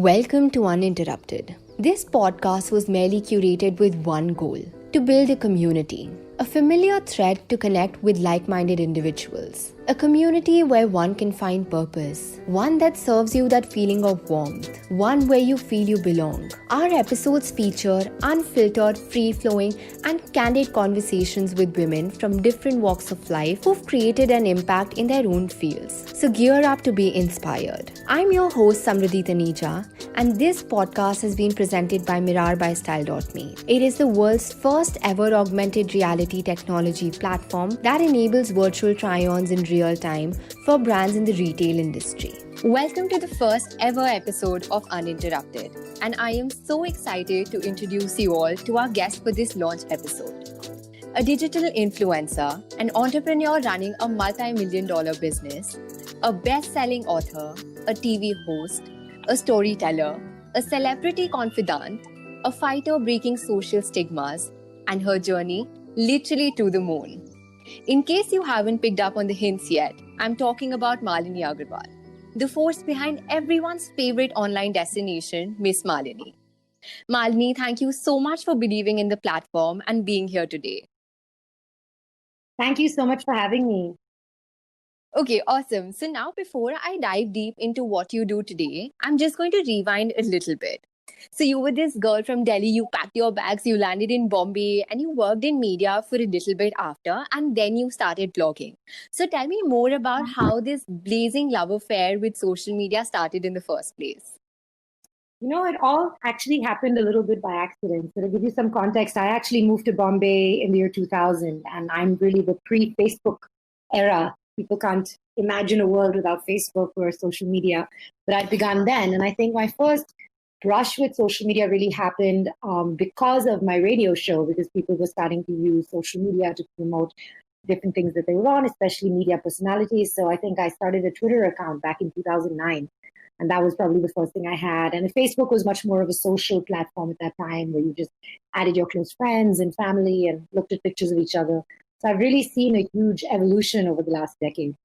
Welcome to Uninterrupted. This podcast was merely curated with one goal: to build a community, a familiar thread to connect with like-minded individuals, a community where one can find purpose, one that serves you that feeling of warmth, one where you feel you belong. Our episodes feature unfiltered, free-flowing, and candid conversations with women from different walks of life who've created an impact in their own fields. So gear up to be inspired. I'm your host Samriddhi Taneja, and this podcast has been presented by mirrAR by Style.me. It is the world's first ever augmented reality technology platform that enables virtual try-ons in real time for brands in the retail industry. Welcome to the first ever episode of Uninterrupted, and I am so excited to introduce you all to our guest for this launch episode. A digital influencer, an entrepreneur running a multi-million-dollar business, a best-selling author, a TV host, a storyteller, a celebrity confidant, a fighter breaking social stigmas, and her journey literally to the moon. In case you haven't picked up on the hints yet, I'm talking about Malini Agarwal, the force behind everyone's favorite online destination, Miss Malini. Malini, thank you so much for believing in the platform and being here today. Thank you so much for having me. Okay, awesome. So now before I dive deep into what you do today, I'm just going to rewind a little bit. So you were this girl from Delhi, you packed your bags, you landed in Bombay, and you worked in media for a little bit after, and then you started blogging. So tell me more about how this blazing love affair with social media started in the first place. You know, it all actually happened a little bit by accident. So to give you some context, I actually moved to Bombay in the year 2000, and I'm really the pre-Facebook era. People can't imagine a world without Facebook or social media, but I'd begun then. And I think my first brush with social media really happened because of my radio show, because people were starting to use social media to promote different things that they were on, especially media personalities. So I think I started a Twitter account back in 2009. And that was probably the first thing I had. And Facebook was much more of a social platform at that time, where you just added your close friends and family and looked at pictures of each other. So I've really seen a huge evolution over the last decade.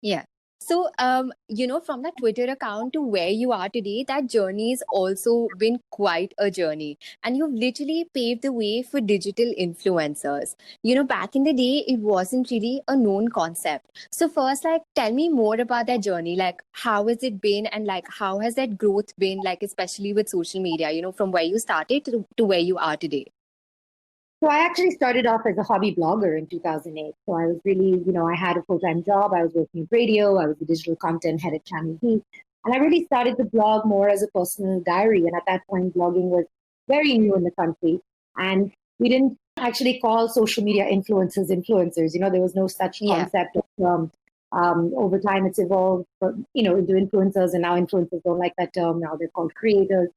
Yeah. So, from that Twitter account to where you are today, that journey has also been quite a journey. And you've literally paved the way for digital influencers. Back in the day, it wasn't really a known concept. So first, tell me more about that journey. How has it been, and how has that growth been, especially with social media, from where you started to where you are today? So I actually started off as a hobby blogger in 2008. So I was really, I had a full-time job. I was working in radio. I was the digital content head at Channel V. And I really started the blog more as a personal diary. And at that point, blogging was very new in the country. And we didn't actually call social media influencers. There was no such concept of over time, it's evolved, into influencers. And now influencers don't like that term. Now they're called creators.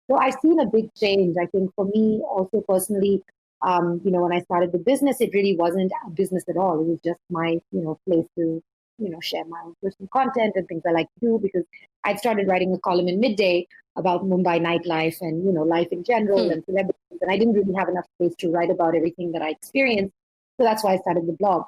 So I've seen a big change. I think for me also personally, when I started the business, it really wasn't a business at all. It was just my, place to, share my own personal content and things I like to do, because I'd started writing a column in Midday about Mumbai nightlife and, life in general and celebrities. And I didn't really have enough space to write about everything that I experienced. So that's why I started the blog.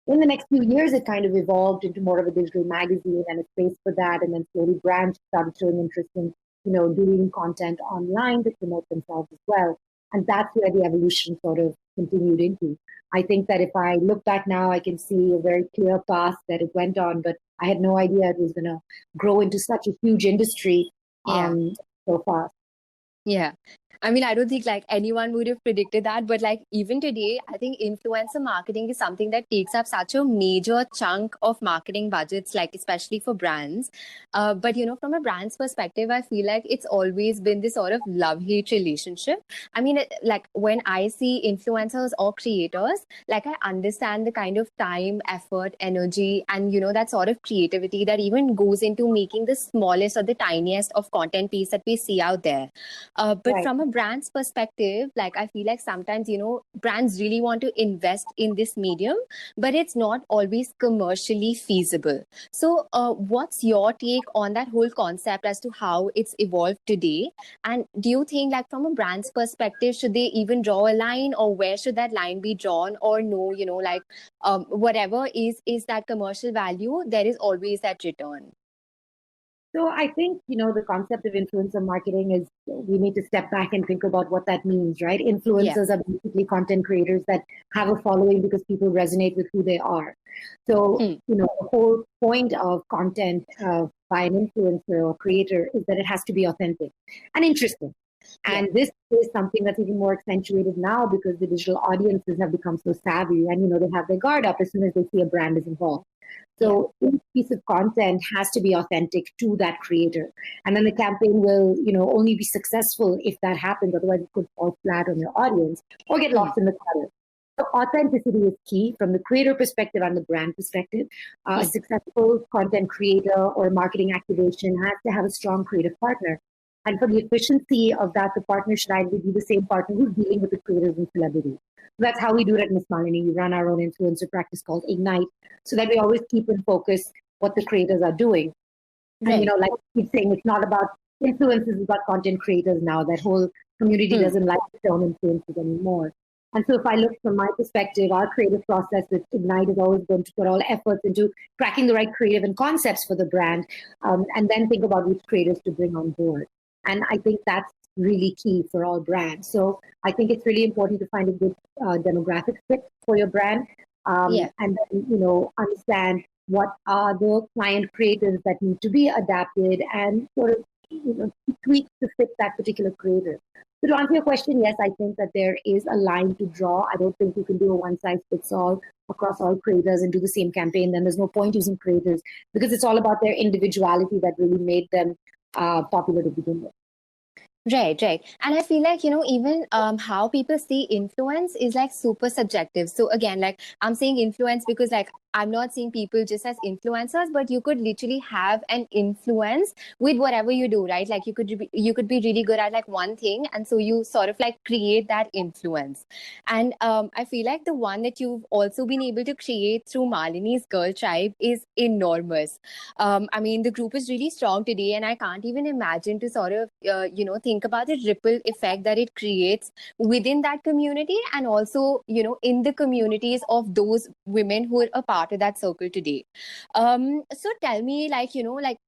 In the next few years, it kind of evolved into more of a digital magazine and a space for that. And then slowly brands started showing interest in, doing content online to promote themselves as well. And that's where the evolution sort of continued into. I think that if I look back now, I can see a very clear path that it went on, but I had no idea it was going to grow into such a huge industry so fast. Yeah. I mean, I don't think anyone would have predicted that, but even today, I think influencer marketing is something that takes up such a major chunk of marketing budgets, especially for brands. But from a brand's perspective, I feel like it's always been this sort of love-hate relationship. I mean, when I see influencers or creators, I understand the kind of time, effort, energy, and that sort of creativity that even goes into making the smallest or the tiniest of content piece that we see out there. But Right. From a brand's perspective, I feel like sometimes, brands really want to invest in this medium, but it's not always commercially feasible. So what's your take on that whole concept as to how it's evolved today? And do you think from a brand's perspective, should they even draw a line, or where should that line be drawn? Or no, whatever is that commercial value, there is always that return? So I think, the concept of influencer marketing is we need to step back and think about what that means, right? Yeah. Influencers are basically content creators that have a following because people resonate with who they are. So, Hmm. the whole point of content by an influencer or creator is that it has to be authentic and interesting. Yeah. And this is something that's even more accentuated now because the digital audiences have become so savvy and, they have their guard up as soon as they see a brand is involved. Yeah. So each piece of content has to be authentic to that creator. And then the campaign will, only be successful if that happens. Otherwise, it could fall flat on your audience or get Hmm. lost in the clutter. So authenticity is key from the creator perspective and the brand perspective. A Hmm. successful content creator or marketing activation has to have a strong creative partner. And for the efficiency of that, the partner should either be the same partner who's dealing with the creators and celebrities. So that's how we do it at Miss Malini. We run our own influencer practice called Ignite, so that we always keep in focus what the creators are doing. And, Right. like I keep saying, it's not about influencers, it's about content creators now. That whole community Hmm. doesn't like the term influencers anymore. And so if I look from my perspective, our creative process with Ignite is always going to put all efforts into cracking the right creative and concepts for the brand, and then think about which creators to bring on board. And I think that's really key for all brands. So I think it's really important to find a good demographic fit for your brand, Yeah. and then, understand what are the client creatives that need to be adapted and sort of, tweak to fit that particular creator. So to answer your question, yes, I think that there is a line to draw. I don't think you can do a one size fits all across all creators and do the same campaign. Then there's no point using creators because it's all about their individuality that really made them popular to begin with. Right, right. And I feel like, even how people see influence is like super subjective. So again, like I'm saying influence because like I'm not seeing people just as influencers, but you could literally have an influence with whatever you do, right? Like you could be really good at like one thing, and so you sort of like create that influence. And I feel like the one that you've also been able to create through Malini's Girl Tribe is enormous. I mean, the group is really strong today, and I can't even imagine to sort of, think about the ripple effect that it creates within that community and also, in the communities of those women who are a part of that circle today. So tell me,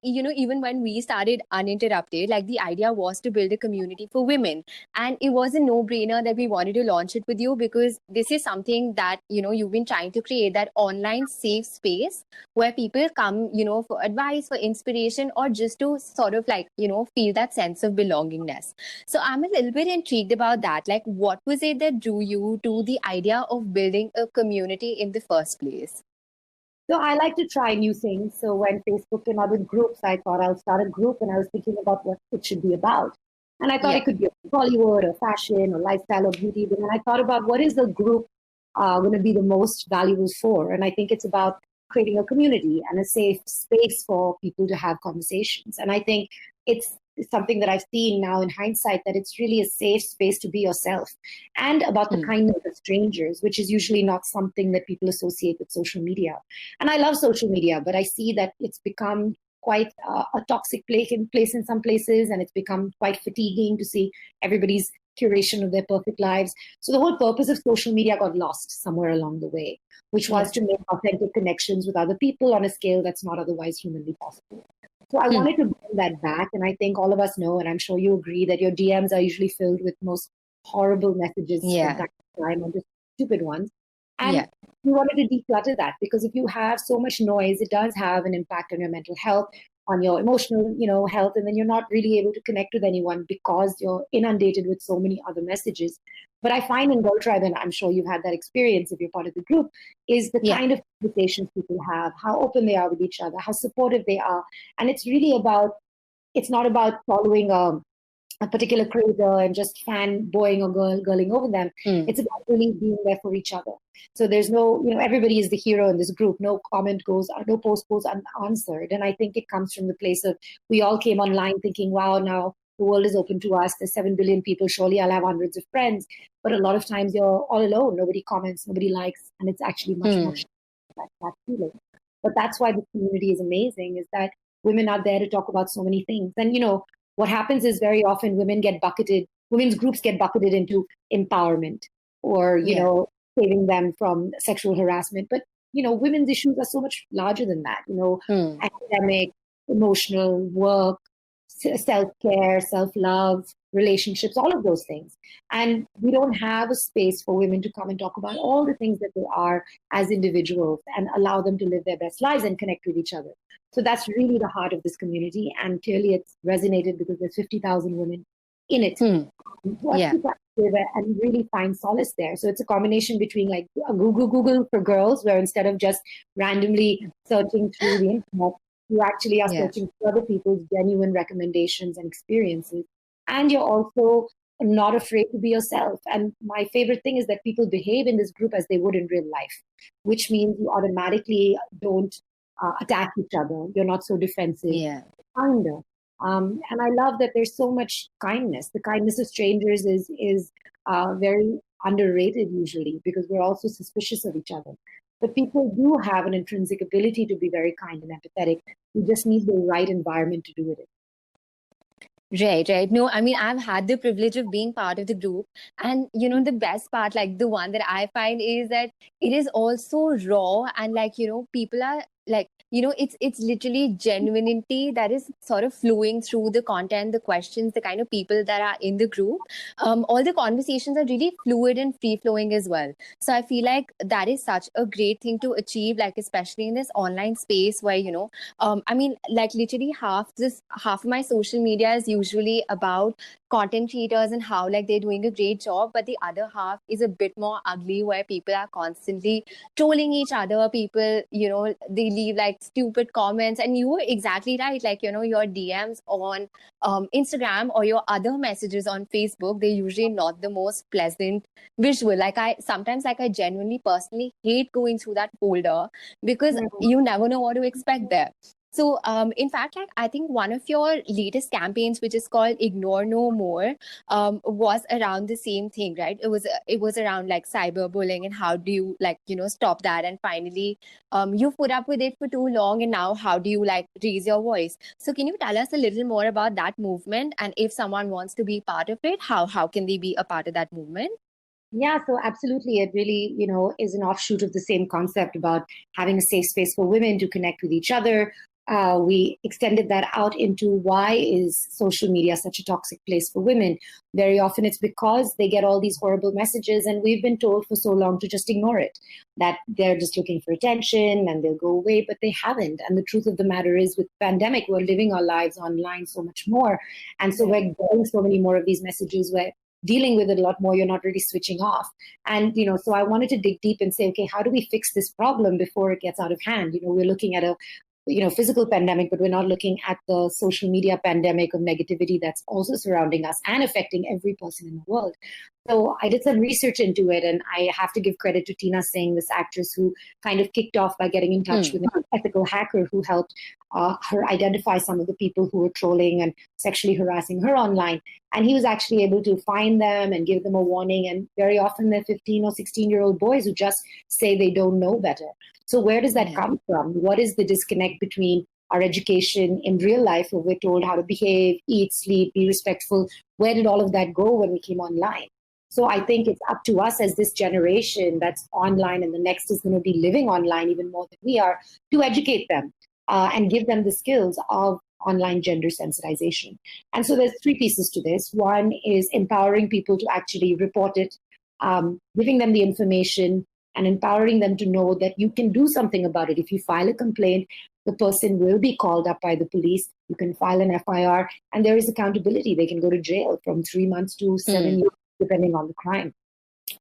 even when we started Uninterrupted, like the idea was to build a community for women. And it was a no-brainer that we wanted to launch it with you because this is something that, you've been trying to create that online safe space where people come, for advice, for inspiration, or just to sort of like, feel that sense of belongingness. So I'm a little bit intrigued about that. Like, what was it that drew you to the idea of building a community in the first place? So I like to try new things. So when Facebook came out with groups, I thought I'll start a group and I was thinking about what it should be about. And I thought Yeah. it could be Bollywood or fashion or lifestyle or beauty. But then I thought about what is the group going to be the most valuable for? And I think it's about creating a community and a safe space for people to have conversations. And I think it's something that I've seen now in hindsight that it's really a safe space to be yourself and about the Hmm. kindness of strangers, which is usually not something that people associate with social media. And I love social media, but I see that it's become quite a toxic place in some places, and it's become quite fatiguing to see everybody's curation of their perfect lives. So the whole purpose of social media got lost somewhere along the way, which Yeah. was to make authentic connections with other people on a scale that's not otherwise humanly possible. So I Hmm. wanted to bring that back, and I think all of us know, and I'm sure you agree, that your DMs are usually filled with most horrible messages from Yeah. time to time, or just stupid ones. And Yeah. we wanted to declutter that because if you have so much noise, it does have an impact on your mental health, on your emotional, health, and then you're not really able to connect with anyone because you're inundated with so many other messages. But I find in Girl Tribe, and I'm sure you've had that experience if you're part of the group, is the Yeah. kind of conversations people have, how open they are with each other, how supportive they are. And it's really about, it's not about following a particular creator and just fanboying or girling over them. Hmm. It's about really being there for each other. So there's no, everybody is the hero in this group. No comment goes, no post goes unanswered. And I think it comes from the place of we all came online thinking, wow, now the world is open to us. There's 7 billion people. Surely I'll have hundreds of friends. But a lot of times you're all alone. Nobody comments, nobody likes. And it's actually much, Hmm. much that feeling. But that's why the community is amazing, is that women are there to talk about so many things. And, what happens is very often women's groups get bucketed into empowerment or, Yeah. saving them from sexual harassment. But, women's issues are so much larger than that, Hmm. academic, emotional, work, self-care, self-love, relationships, all of those things. And we don't have a space for women to come and talk about all the things that they are as individuals and allow them to live their best lives and connect with each other. So that's really the heart of this community. And clearly it's resonated because there's 50,000 women in it. Yeah. And really find solace there. So it's a combination between like a Google for girls, where instead of just randomly searching through the internet, you actually are searching for other people's genuine recommendations and experiences. And you're also not afraid to be yourself. And my favorite thing is that people behave in this group as they would in real life, which means you automatically don't attack each other. You're not so defensive. Kinder. And I love that there's so much kindness. The kindness of strangers is very underrated usually, because we're also suspicious of each other. But people do have an intrinsic ability to be very kind and empathetic. You just need the right environment to do it. Right. No, I mean, I've had the privilege of being part of the group. And, the best part, like the one that I find is that it is also raw and like, people are like, it's literally genuinity that is sort of flowing through the content, the questions, the kind of people that are in the group. All the conversations are really fluid and free flowing as well. So I feel like that is such a great thing to achieve, like especially in this online space where, I mean, like literally half of my social media is usually about content creators and how like they're doing a great job, but the other half is a bit more ugly, where people are constantly trolling each other. People, they leave like stupid comments, and you were exactly right. Like, your DMs on Instagram or your other messages on Facebook, they're usually not the most pleasant visual. Like I genuinely personally hate going through that folder because you never know what to expect there. So, in fact, like I think one of your latest campaigns, which is called Ignore No More, was around the same thing, right? It was around like cyberbullying and how do you like stop that, and finally, you've put up with it for too long, and now how do you like raise your voice? So, can you tell us a little more about that movement, and if someone wants to be part of it, how can they be a part of that movement? Yeah, so absolutely. It really, is an offshoot of the same concept about having a safe space for women to connect with each other. We extended that out into why is social media such a toxic place for women? Very often it's because they get all these horrible messages, and we've been told for so long to just ignore it, that they're just looking for attention and they'll go away, but they haven't. And the truth of the matter is, with the pandemic, we're living our lives online so much more. And so we're getting so many more of these messages where dealing with it a lot more, you're not really switching off. And, so I wanted to dig deep and say, okay, how do we fix this problem before it gets out of hand? We're looking at a physical pandemic, but we're not looking at the social media pandemic of negativity that's also surrounding us and affecting every person in the world. So I did some research into it, and I have to give credit to Tina Singh, this actress who kind of kicked off by getting in touch with an ethical hacker who helped her identify some of the people who were trolling and sexually harassing her online. And he was actually able to find them and give them a warning. And very often they're 15 or 16-year-old boys who just say they don't know better. So where does that come from? What is the disconnect between our education in real life, where we're told how to behave, eat, sleep, be respectful? Where did all of that go when we came online? So I think it's up to us as this generation that's online, and the next is going to be living online even more than we are, to educate them and give them the skills of online gender sensitization. And so there's three pieces to this. One is empowering people to actually report it, giving them the information, and empowering them to know that you can do something about it. If you file a complaint, the person will be called up by the police. You can file an FIR, and there is accountability. They can go to jail from 3 months to 7 years, depending on the crime.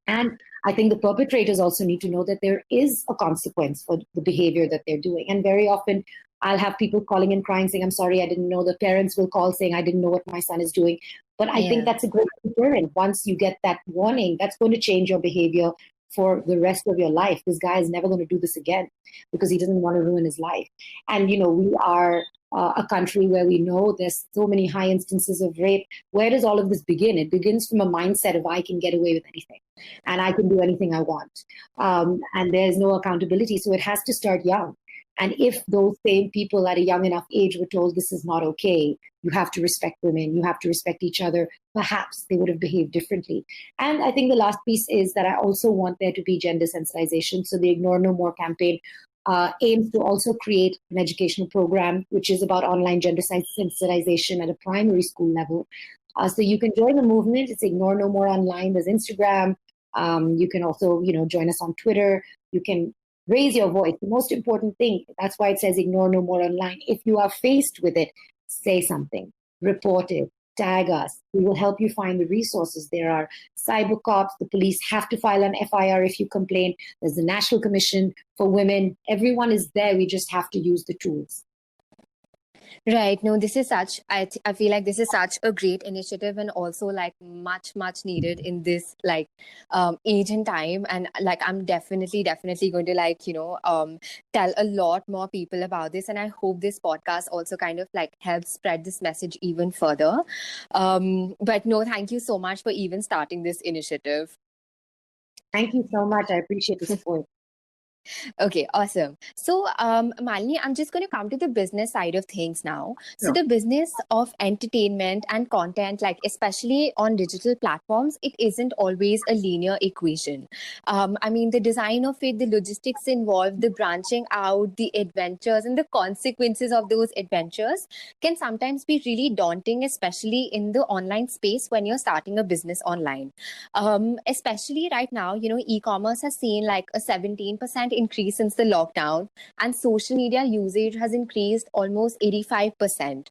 And I think the perpetrators also need to know that there is a consequence for the behavior that they're doing. And very often I'll have people calling and crying saying, I'm sorry, I didn't know. The parents will call saying, I didn't know what my son is doing. But I think that's a great deterrent. Once you get that warning, that's going to change your behavior for the rest of your life. This guy is never going to do this again because he doesn't want to ruin his life. And, we are a country where we know there's so many high instances of rape. Where does all of this begin? It begins from a mindset of I can get away with anything and I can do anything I want. And there's no accountability. So it has to start young. And if those same people at a young enough age were told this is not okay, you have to respect women, you have to respect each other, perhaps they would have behaved differently. And I think the last piece is that I also want there to be gender sensitization. So the Ignore No More campaign aims to also create an educational program which is about online gender sensitization at a primary school level. So you can join the movement. It's Ignore No More Online. There's Instagram. You can also, join us on Twitter. You can raise your voice. The most important thing, that's why it says Ignore No More Online. If you are faced with it, say something, report it, tag us. We will help you find the resources. There are cyber cops. The police have to file an FIR if you complain. There's the National Commission for Women. Everyone is there. We just have to use the tools. Right. No, this is I feel like this is such a great initiative, and also like much needed in this age and time. And like I'm definitely going to tell a lot more people about this. And I hope this podcast also kind of like helps spread this message even further. But no, thank you so much for even starting this initiative. Thank you so much. I appreciate the support. Okay, awesome. So, Malini, I'm just going to come to the business side of things now. So, Sure. the business of entertainment and content, like especially on digital platforms, it isn't always a linear equation. I mean, the design of it, the logistics involved, the branching out, the adventures, and the consequences of those adventures can sometimes be really daunting, especially in the online space when you're starting a business online. Especially right now, e-commerce has seen like a 17% increase since the lockdown, and social media usage has increased almost 85%.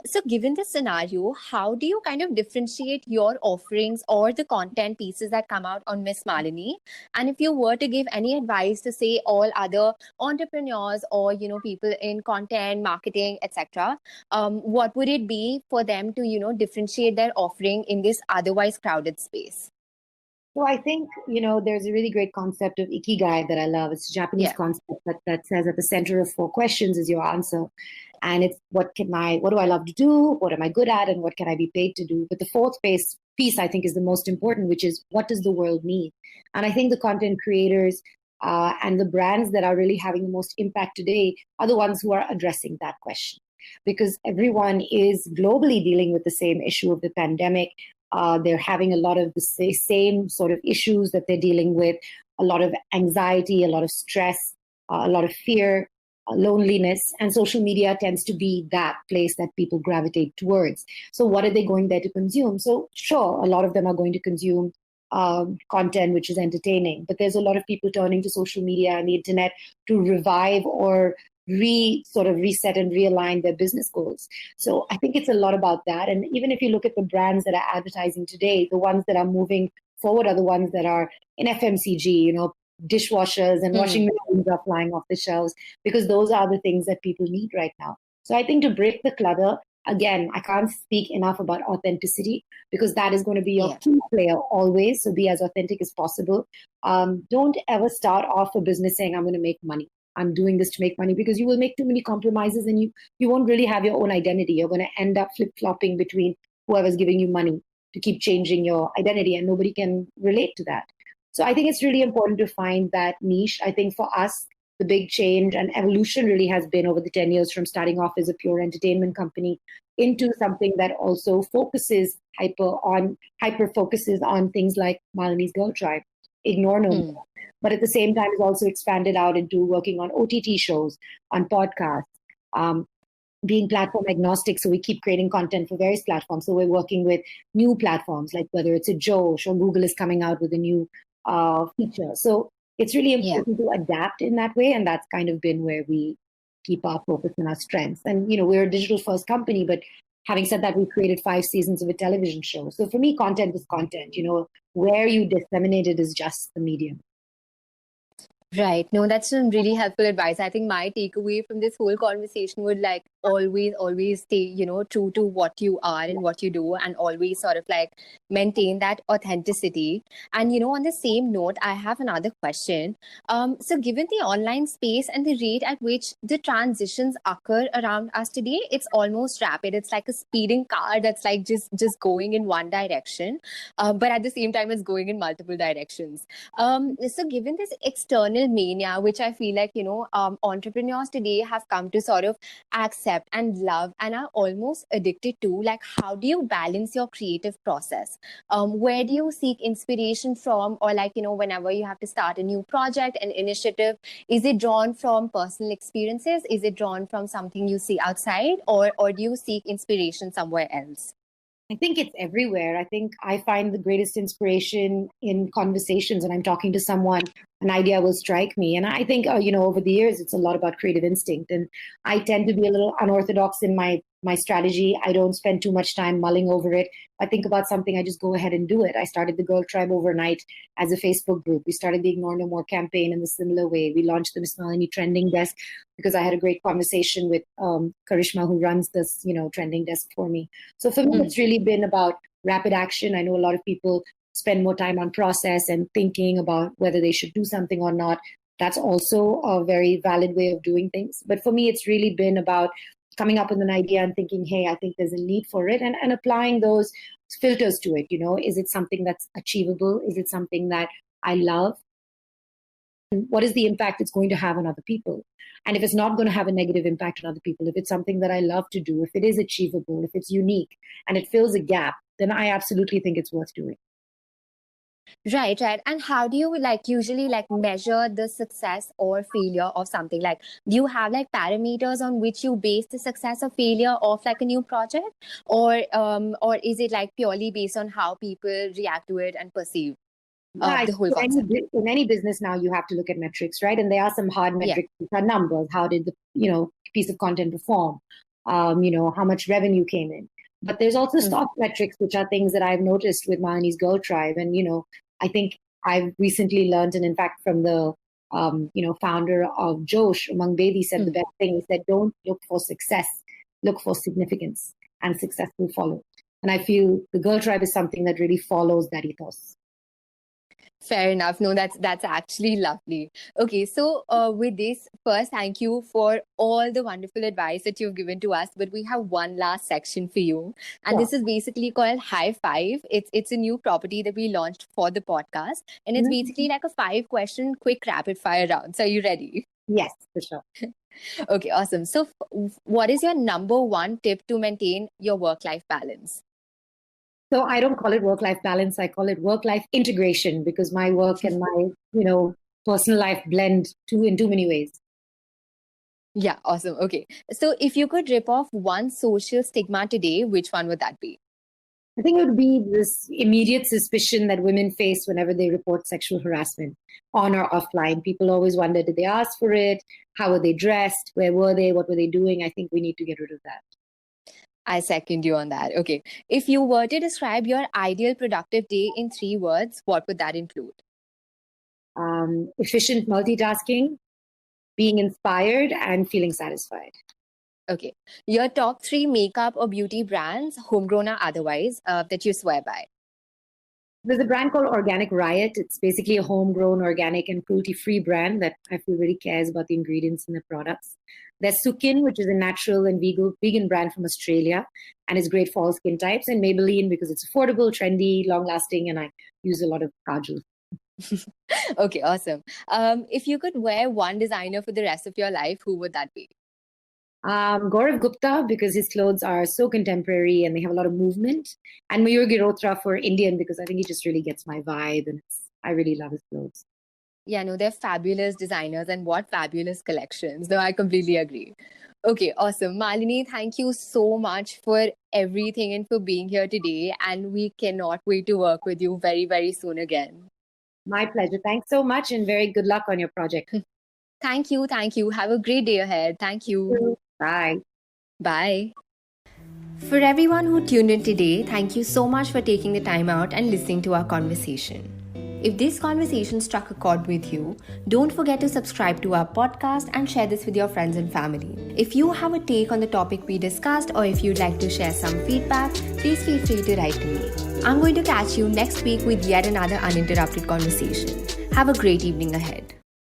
So given this scenario, how do you kind of differentiate your offerings or the content pieces that come out on Miss Malini? And if you were to give any advice to say all other entrepreneurs or people in content marketing, etc., what would it be for them to differentiate their offering in this otherwise crowded space? So I think, there's a really great concept of ikigai that I love. It's a Japanese concept that says at the center of 4 questions is your answer. And it's what do I love to do? What am I good at? And what can I be paid to do? But the fourth piece I think is the most important, which is what does the world need? And I think the content creators and the brands that are really having the most impact today are the ones who are addressing that question. Because everyone is globally dealing with the same issue of the pandemic. They're having a lot of the same sort of issues that they're dealing with, a lot of anxiety, a lot of stress, a lot of fear, loneliness, and social media tends to be that place that people gravitate towards. So what are they going there to consume? So sure, a lot of them are going to consume content which is entertaining, but there's a lot of people turning to social media and the internet to revive or reset and realign their business goals. So I think it's a lot about that. And even if you look at the brands that are advertising today, the ones that are moving forward are the ones that are in FMCG, dishwashers and washing machines are flying off the shelves because those are the things that people need right now. So I think to break the clutter, again, I can't speak enough about authenticity because that is going to be your key player always. So be as authentic as possible. Don't ever start off a business saying, I'm going to make money. I'm doing this to make money, because you will make too many compromises and you won't really have your own identity. You're going to end up flip-flopping between whoever's giving you money to keep changing your identity, and nobody can relate to that. So I think it's really important to find that niche. I think for us, the big change and evolution really has been over the 10 years from starting off as a pure entertainment company into something that also hyper focuses on things like Malini's Girl Tribe, Ignore No More. But at the same time, it's also expanded out into working on OTT shows, on podcasts, being platform agnostic. So we keep creating content for various platforms. So we're working with new platforms, like whether it's a Josh or Google is coming out with a new feature. So it's really important to adapt in that way. And that's kind of been where we keep our focus and our strengths. And, we're a digital first company, but having said that, we created 5 seasons of a television show. So for me, content is content. Where you disseminate it is just the medium. Right. No, that's some really helpful advice. I think my takeaway from this whole conversation would always stay, true to what you are and what you do, and always sort of like maintain that authenticity. And, on the same note, I have another question. So given the online space and the rate at which the transitions occur around us today, it's almost rapid. It's like a speeding car that's like just going in one direction, but at the same time, it's going in multiple directions. So given this external mania, which I feel like, entrepreneurs today have come to sort of accept accept and love and are almost addicted to, like how do you balance your creative process? Where do you seek inspiration from? Or like, whenever you have to start a new project, an initiative, is it drawn from personal experiences? Is it drawn from something you see outside? Or do you seek inspiration somewhere else? I think it's everywhere. I think I find the greatest inspiration in conversations, and I'm talking to someone, an idea will strike me. And I think, over the years, it's a lot about creative instinct. And I tend to be a little unorthodox in my strategy. I don't spend too much time mulling over it. If I think about something, I just go ahead and do it. I started the Girl Tribe overnight as a Facebook group. We started the Ignore No More campaign in a similar way. We launched the Miss Malini trending desk because I had a great conversation with Karishma, who runs this, trending desk for me. So for me, it's really been about rapid action. I know a lot of people spend more time on process and thinking about whether they should do something or not. That's also a very valid way of doing things. But for me, it's really been about coming up with an idea and thinking, hey, I think there's a need for it, and applying those filters to it. Is it something that's achievable? Is it something that I love? And what is the impact it's going to have on other people? And if it's not going to have a negative impact on other people, if it's something that I love to do, if it is achievable, if it's unique and it fills a gap, then I absolutely think it's worth doing. Right. And how do you usually measure the success or failure of something? Like, do you have parameters on which you base the success or failure of a new project? Or is it purely based on how people react to it and perceive the whole concept? In any business now, you have to look at metrics, right? And there are some hard metrics, which are numbers. How did the piece of content perform? How much revenue came in? But there's also soft metrics, which are things that I've noticed with Malini's Girl Tribe. And, I think I've recently learned, and in fact, from the, founder of Josh, Umang Bedi, said the best thing. He said, don't look for success, look for significance, and success will follow. And I feel the Girl Tribe is something that really follows that ethos. Fair enough. No, that's actually lovely. Okay, so with this, first, thank you for all the wonderful advice that you've given to us. But we have one last section for you, and this is basically called High Five. It's a new property that we launched for the podcast, and it's basically like a 5-question quick rapid fire round. So, are you ready? Yes, for sure. Okay, awesome. So, what is your number one tip to maintain your work-life balance? So I don't call it work-life balance. I call it work-life integration, because my work and my, personal life blend in too many ways. Yeah, awesome. Okay. So if you could rip off one social stigma today, which one would that be? I think it would be this immediate suspicion that women face whenever they report sexual harassment on or offline. People always wonder, did they ask for it? How were they dressed? Where were they? What were they doing? I think we need to get rid of that. I second you on that. Okay. If you were to describe your ideal productive day in 3 words, what would that include? Efficient multitasking, being inspired, and feeling satisfied. Okay. Your top 3 makeup or beauty brands, homegrown or otherwise, that you swear by. There's a brand called Organic Riot. It's basically a homegrown, organic, and cruelty-free brand that I feel really cares about the ingredients in the products. There's Sukin, which is a natural and vegan brand from Australia, and is great for all skin types. And Maybelline, because it's affordable, trendy, long-lasting, and I use a lot of kajal. Okay, awesome. If you could wear one designer for the rest of your life, who would that be? Gaurav Gupta, because his clothes are so contemporary and they have a lot of movement. And Mayur Girotra for Indian, because I think he just really gets my vibe, and I really love his clothes. Yeah, no, they're fabulous designers, and what fabulous collections. No, I completely agree. Okay, awesome. Malini, thank you so much for everything and for being here today. And we cannot wait to work with you very, very soon again. My pleasure. Thanks so much, and very good luck on your project. Thank you. Thank you. Have a great day ahead. Thank you. Bye. Bye. For everyone who tuned in today, thank you so much for taking the time out and listening to our conversation. If this conversation struck a chord with you, don't forget to subscribe to our podcast and share this with your friends and family. If you have a take on the topic we discussed, or if you'd like to share some feedback, please feel free to write to me. I'm going to catch you next week with yet another uninterrupted conversation. Have a great evening ahead.